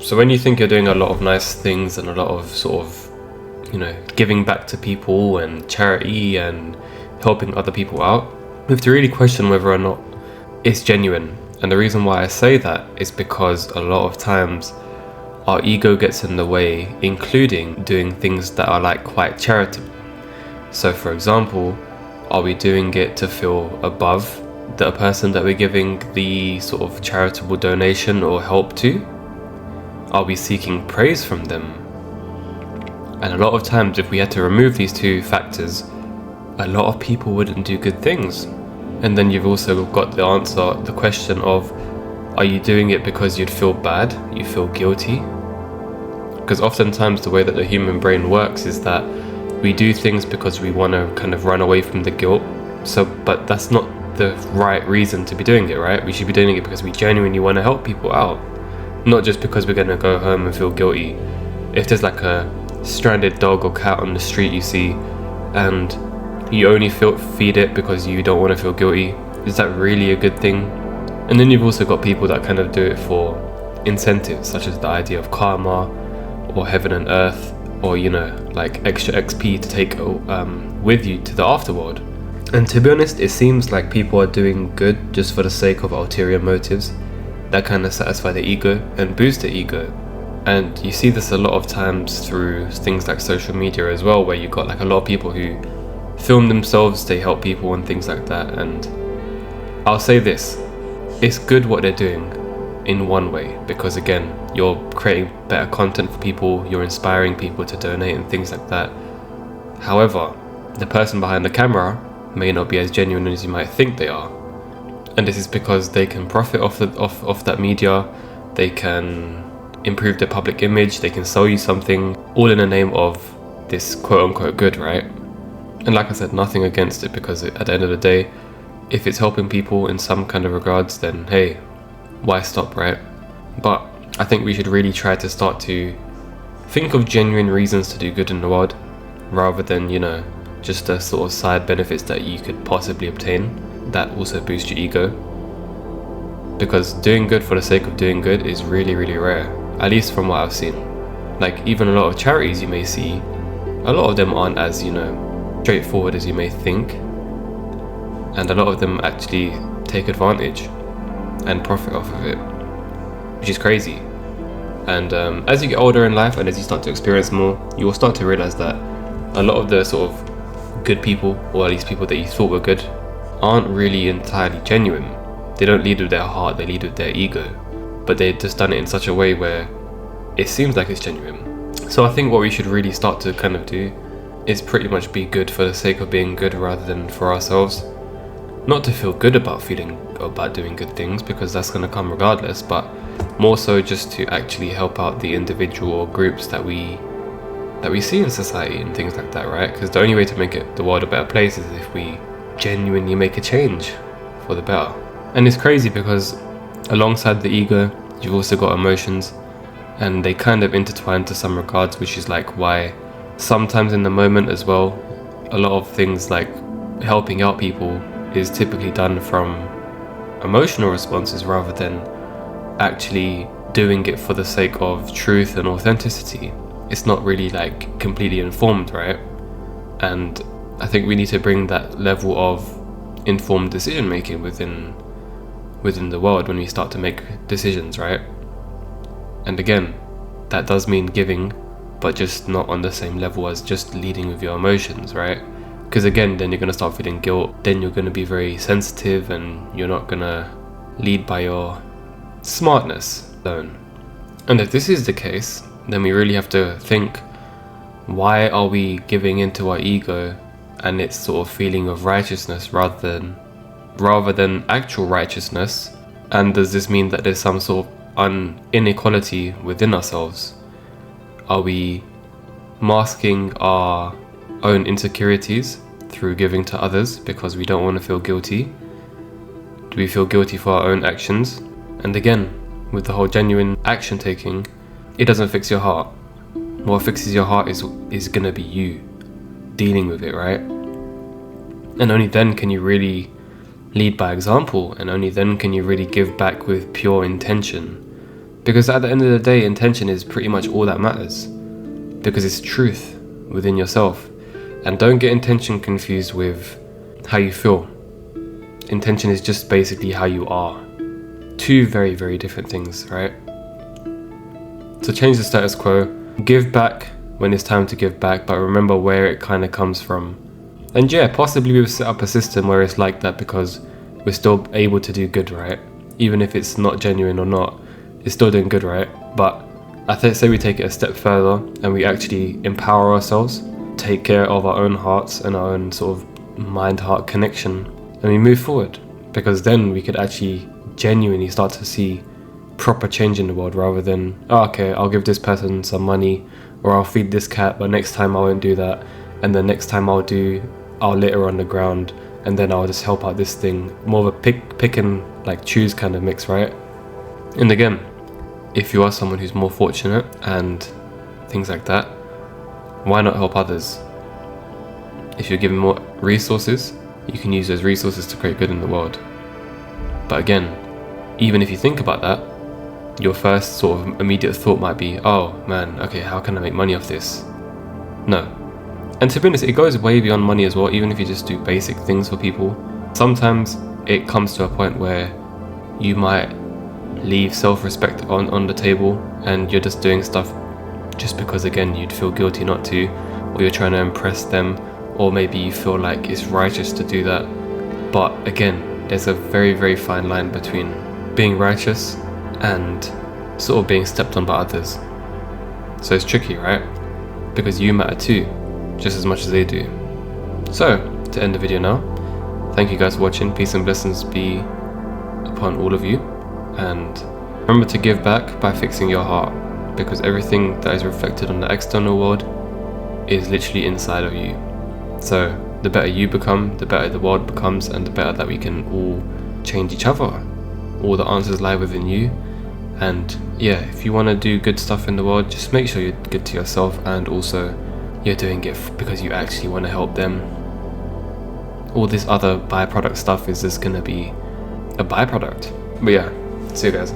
So when you think you're doing a lot of nice things and a lot of sort of, giving back to people and charity and helping other people out, we have to really question whether or not it's genuine. And the reason why I say that is because a lot of times our ego gets in the way, including doing things that are like quite charitable. So for example, are we doing it to feel above the person that we're giving the sort of charitable donation or help to? Are we seeking praise from them? And a lot of times, if we had to remove these two factors, a lot of people wouldn't do good things. And then you've also got the question of, are you doing it because you'd feel bad, you feel guilty? Because oftentimes the way that the human brain works is that we do things because we want to kind of run away from the guilt. But that's not the right reason to be doing it, right? We should be doing it because we genuinely want to help people out, not just because we're going to go home and feel guilty. If there's like a stranded dog or cat on the street you see, and you only feed it because you don't want to feel guilty, is that really a good thing? And then you've also got people that kind of do it for incentives, such as the idea of karma or heaven and earth, or like extra XP to take with you to the afterworld. And to be honest, it seems like people are doing good just for the sake of ulterior motives that kind of satisfy their ego and boost their ego. And you see this a lot of times through things like social media as well, where you've got like a lot of people who film themselves, they help people and things like that. And I'll say this, it's good what they're doing in one way, because again, you're creating better content for people, you're inspiring people to donate and things like that. However, the person behind the camera may not be as genuine as you might think they are. And this is because they can profit off that media, they can improve their public image, they can sell you something, all in the name of this quote-unquote good, right? And like I said, nothing against it, because at the end of the day, if it's helping people in some kind of regards, then hey, why stop, right? But I think we should really try to start to think of genuine reasons to do good in the world, rather than, just the sort of side benefits that you could possibly obtain that also boost your ego. Because doing good for the sake of doing good is really, really rare, at least from what I've seen. Like even a lot of charities you may see, a lot of them aren't as, straightforward as you may think. And a lot of them actually take advantage and profit off of it, which is crazy. And as you get older in life and as you start to experience more, you will start to realize that a lot of the sort of good people, or at least people that you thought were good, aren't really entirely genuine. They don't lead with their heart, they lead with their ego, but they've just done it in such a way where it seems like it's genuine. So I think what we should really start to kind of do is pretty much be good for the sake of being good rather than for ourselves. Not to feel good about doing good things, because that's going to come regardless, but more so just to actually help out the individual or groups that we see in society and things like that, right? Because the only way to make the world a better place is if we genuinely make a change for the better. And it's crazy because alongside the ego, you've also got emotions, and they kind of intertwine to some regards, which is like why sometimes in the moment as well, a lot of things like helping out people is typically done from emotional responses rather than actually doing it for the sake of truth and authenticity. It's not really like completely informed, right? And I think we need to bring that level of informed decision making within the world when we start to make decisions, right? And again, that does mean giving, but just not on the same level as just leading with your emotions, right? Because again, then you're going to start feeling guilt, then you're going to be very sensitive, and you're not going to lead by your smartness alone. And if this is the case, then we really have to think, why are we giving into our ego and its sort of feeling of righteousness rather than actual righteousness? And does this mean that there's some sort of inequality within ourselves? Are we masking our own insecurities through giving to others because we don't want to feel guilty? Do we feel guilty for our own actions? And again, with the whole genuine action taking, it doesn't fix your heart. What fixes your heart is gonna be you dealing with it, right? And only then can you really lead by example, and only then can you really give back with pure intention, Because at the end of the day, intention is pretty much all that matters. Because it's truth within yourself. And don't get intention confused with how you feel. Intention is just basically how you are. Two very, very different things, right? So change the status quo. Give back when it's time to give back, but remember where it kind of comes from. And yeah, possibly we've set up a system where it's like that because we're still able to do good, right? Even if it's not genuine or not, it's still doing good, right? But say we take it a step further and we actually empower ourselves, take care of our own hearts and our own sort of mind-heart connection, and we move forward. Because then we could actually genuinely start to see proper change in the world, rather than, oh, okay, I'll give this person some money, or I'll feed this cat, but next time I won't do that, and the next time I'll litter on the ground, and then I'll just help out this thing. More of a pick and like choose kind of mix, right? And again, if you are someone who's more fortunate and things like that, why not help others? If you're given more resources, you can use those resources to create good in the world. But again, even if you think about that, your first sort of immediate thought might be, oh man, okay, how can I make money off this? No. And to be honest, it goes way beyond money as well. Even if you just do basic things for people, sometimes it comes to a point where you might leave self-respect on the table, and you're just doing stuff just because, again, you'd feel guilty not to, or you're trying to impress them, or maybe you feel like it's righteous to do that. But again, there's a very, very fine line between being righteous and sort of being stepped on by others. So it's tricky, right? Because you matter too, just as much as they do. So, to end the video now, thank you guys for watching. Peace and blessings be upon all of you. And remember to give back by fixing your heart, because everything that is reflected on the external world is literally inside of you. So the better you become, the better the world becomes, and the better that we can all change each other. All the answers lie within you. And yeah, if you want to do good stuff in the world, just make sure you're good to yourself, and also you're doing it because you actually want to help them. All this other byproduct stuff is just going to be a byproduct. But yeah, see you guys.